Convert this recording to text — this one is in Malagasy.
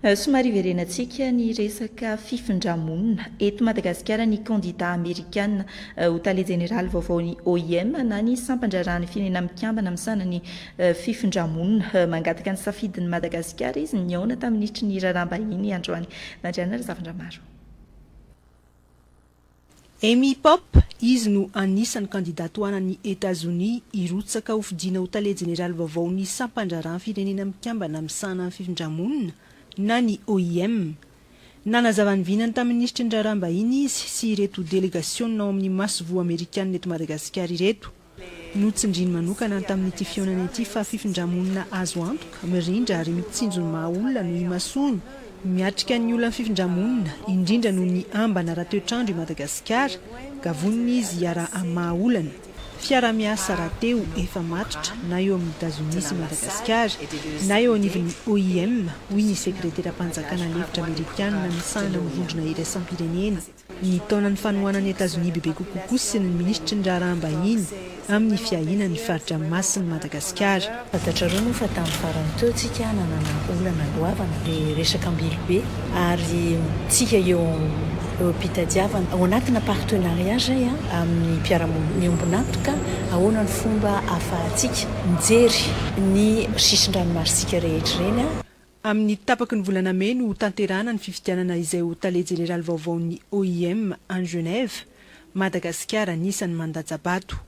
Somary verenantsika ny resaka fifindramonina eto Madagasikara. Ny kandida amerikana ho tale jeneraly vaovaony OIM na ny sampandrarahany firenena mikambana misana ny fifindramonina mangataka ny safidin'ny Madagasikara izy niaona tamin'ny nitry ny raharaham-bahiny androany nandriana ry zavatra maro. Amy Pop izy no anisan'ny kandidata ho anan'ny États-Unis hirotsaka ho fidiana ho tale jeneraly vaovaony sampandrarahany firenena mikambana misana fifindramonina na ny OIM. Nanazavany vinany tamin'ny nitry ny raharaham-bahiny izy sy ireto délégation ao amin'ny masovo amerikana eto Madagasikara ireto. Notsindriny manokana tamin'ity fionana ity fa fifindramonina azo antoka mirindra ary mitsinjo ny mahaolona no imasony miatrika ny olona fifindramonina indrindra no ny ambana raha-toetrandro i Madagasikara gavoniny izy hiara mahaolana. Fiara-miasa rahateo efa matotra na eo amin'ny États-Unis sy Madagasikara na eo anivon'ny OIM hoy ny sekretera-panjakana lefitra amerikana misana mivondrona iraisam-pirenena. Ny taonan'ny fanohanan'ny États-Unis bebe kokoa sy ny ministry ny raharaham-bahiny amin'ny fiahina ny faritra masin'ny Madagasikara. Fantatra roa fa tamin'ny farany teo tsika nanana olana loavana le resaka ambilobe ary tsika eo pitadiavana ao anatina partenariat zay amin'ny mpiaramonina miombonatoka ahoana ny fomba ahafahantsika mijery ny sisin-dranomasika rehetra reny. Amin'ny tapaky ny volana May no tanterana ny fifidianana izay ho tale jeneraly vaovaon'ny OIM en Genève, Madagasikara anisan'ny mandaja-bato.